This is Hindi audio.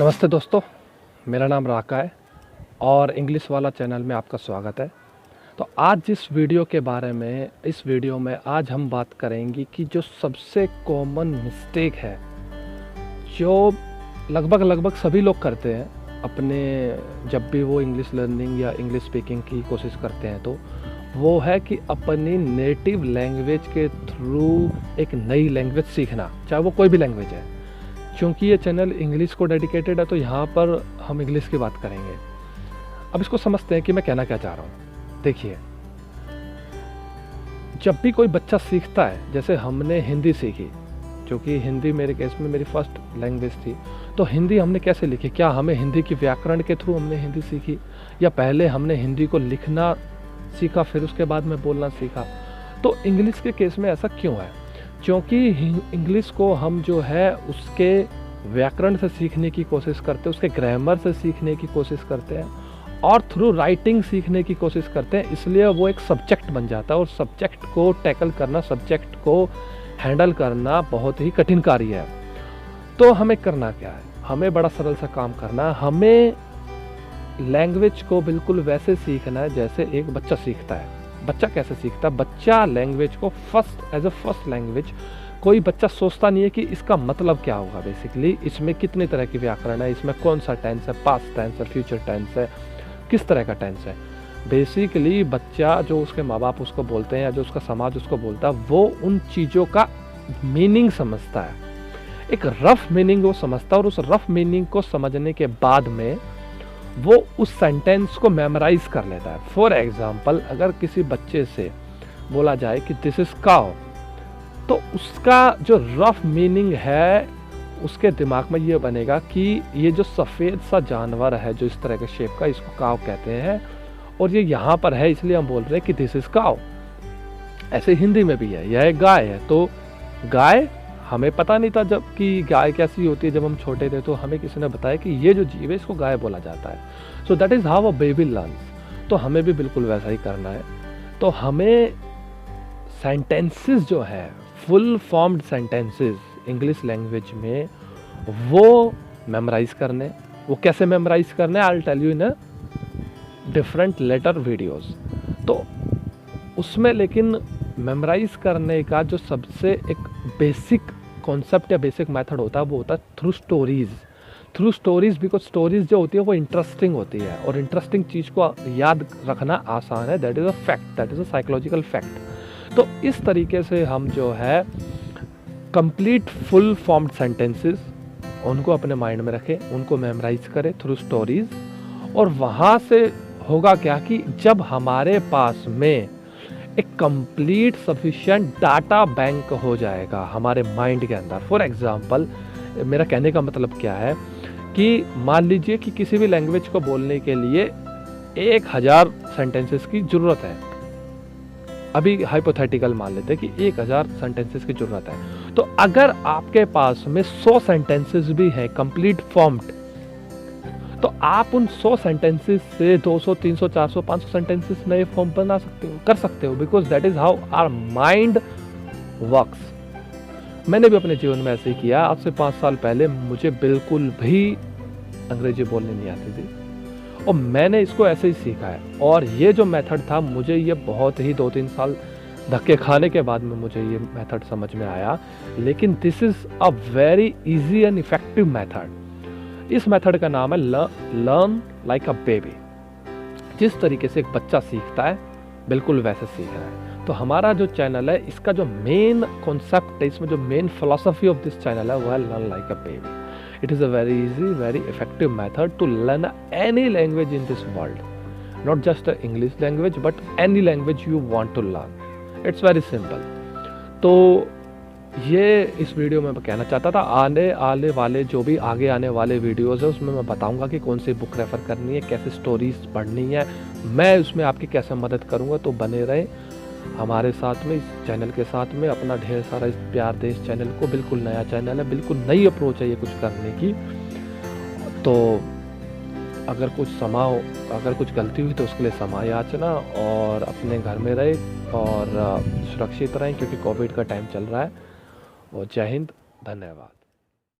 नमस्ते दोस्तों, मेरा नाम राका है और इंग्लिश वाला चैनल में आपका स्वागत है। तो आज जिस वीडियो के बारे में इस वीडियो में आज हम बात करेंगे कि जो सबसे कॉमन मिस्टेक है जो लगभग सभी लोग करते हैं अपने जब भी वो इंग्लिश लर्निंग या इंग्लिश स्पीकिंग की कोशिश करते हैं, तो वो है कि अपनी नेटिव लैंग्वेज के थ्रू एक नई लैंग्वेज सीखना, चाहे वो कोई भी लैंग्वेज है। क्योंकि ये चैनल इंग्लिश को डेडिकेटेड है तो यहाँ पर हम इंग्लिश की बात करेंगे। अब इसको समझते हैं कि मैं कहना क्या चाह रहा हूँ। देखिए, जब भी कोई बच्चा सीखता है, जैसे हमने हिंदी सीखी, क्योंकि हिंदी मेरे केस में मेरी फर्स्ट लैंग्वेज थी, तो हिंदी हमने कैसे लिखी? क्या हमें हिंदी की व्याकरण के थ्रू हमने हिंदी सीखी, या पहले हमने हिंदी को लिखना सीखा फिर उसके बाद में बोलना सीखा? तो इंग्लिश के केस में ऐसा क्यों है? क्योंकि इंग्लिश को हम जो है उसके व्याकरण से सीखने की कोशिश करते हैं, उसके ग्रामर से सीखने की कोशिश करते हैं और थ्रू राइटिंग सीखने की कोशिश करते हैं। इसलिए वो एक सब्जेक्ट बन जाता है और सब्जेक्ट को टैकल करना, सब्जेक्ट को हैंडल करना बहुत ही कठिन कार्य है। तो हमें करना क्या है? हमें बड़ा सरल सा काम करना है। हमें लैंग्वेज को बिल्कुल वैसे सीखना है जैसे एक बच्चा सीखता है। बच्चा कैसे सीखता है? बच्चा लैंग्वेज को एज अ फर्स्ट लैंग्वेज, कोई बच्चा सोचता नहीं है कि इसका मतलब क्या होगा, बेसिकली इसमें कितनी तरह की व्याकरण है, इसमें कौन सा टेंस है, पास्ट टेंस है, फ्यूचर टेंस है, किस तरह का टेंस है। बेसिकली बच्चा जो उसके माँ बाप उसको बोलते हैं या जो उसका समाज उसको बोलता है, वो उन चीज़ों का मीनिंग समझता है, एक रफ मीनिंग वो समझता है और उस रफ मीनिंग को समझने के बाद में वो उस सेंटेंस को मेमोराइज कर लेता है। फॉर एग्जाम्पल, अगर किसी बच्चे से बोला जाए कि दिस इज काउ, तो उसका जो रफ मीनिंग है उसके दिमाग में ये बनेगा कि ये जो सफ़ेद सा जानवर है जो इस तरह के शेप का, इसको काउ कहते हैं और ये यहाँ पर है इसलिए हम बोल रहे हैं कि दिस इज काउ। ऐसे हिंदी में भी है, यह एक गाय है। तो गाय, हमें पता नहीं था जब कि गाय कैसी होती है। जब हम छोटे थे तो हमें किसी ने बताया कि ये जो जीव है इसको गाय बोला जाता है। So that is how a baby learns. तो हमें भी बिल्कुल वैसा ही करना है। तो हमें सेंटेंसेस जो है, full formed sentences English language में, वो मेमोराइज करने। वो कैसे मेमोराइज करने? I will tell you in a different later videos. तो उसमें लेकिन मेमोराइज करने का जो सबसे एक बेसिक कॉन्सेप्ट या बेसिक मेथड होता है वो होता है through stories. Through stories, because stories जो होती है वो इंटरेस्टिंग होती है और इंटरेस्टिंग चीज़ को याद रखना आसान है। That is a fact, that is a psychological fact. तो इस तरीके से हम जो है कंप्लीट फुल फॉर्म्ड सेंटेंसेस उनको अपने माइंड में रखें, उनको मेमोराइज करें थ्रू स्टोरीज। और वहाँ से होगा क्या कि जब हमारे पास में एक कंप्लीट सफिशिएंट डाटा बैंक हो जाएगा हमारे माइंड के अंदर। फॉर एग्जांपल, मेरा कहने का मतलब क्या है कि मान लीजिए कि किसी भी लैंग्वेज को बोलने के लिए 1000 सेंटेंसेस की ज़रूरत है। अभी हाइपोथेटिकल मान लेते हैं कि 1000 सेंटेंसेस की ज़रूरत है। तो अगर आपके पास में 100 सेंटेंसेस भी है कंप्लीट फॉर्म्ड, तो आप उन 100 सेंटेंसेस से 200, 300, 400, 500 सेंटेंसेस नए फॉर्म बना सकते हो, कर सकते हो, because that is how our mind works. मैंने भी अपने जीवन में ऐसे ही किया। आज से 5 साल पहले मुझे बिल्कुल भी अंग्रेजी बोलने नहीं आती थी और मैंने इसको ऐसे ही सीखा है। और ये जो मेथड था, मुझे ये बहुत ही 2-3 साल धक्के खाने के बाद में मुझे ये मेथड समझ में आया। लेकिन this is a very easy and effective method. इस मेथड का नाम है लर्न लाइक अ बेबी। जिस तरीके से एक बच्चा सीखता है बिल्कुल वैसे सीख रहा है। तो हमारा जो चैनल है, इसका जो मेन कॉन्सेप्ट है, इसमें जो main philosophy of this channel है वो है learn like a baby. It is a very easy, very effective method to learn any language in this world, not just English language but any language you want to learn. It's very simple. तो ये इस वीडियो में मैं कहना चाहता था। आने वाले जो भी आगे आने वाले वीडियोस है उसमें मैं बताऊंगा कि कौन सी बुक रेफ़र करनी है, कैसे स्टोरीज पढ़नी है, मैं उसमें आपकी कैसे मदद करूंगा। तो बने रहे हमारे साथ में, इस चैनल के साथ में। अपना ढेर सारा इस प्यार देश चैनल को, बिल्कुल नया चैनल है, बिल्कुल नई अप्रोच है ये कुछ करने की। तो अगर कुछ गलती हुई तो उसके लिए क्षमा याचना और अपने घर में रहे और सुरक्षित रहें क्योंकि कोविड का टाइम चल रहा है। और जय हिंद, धन्यवाद।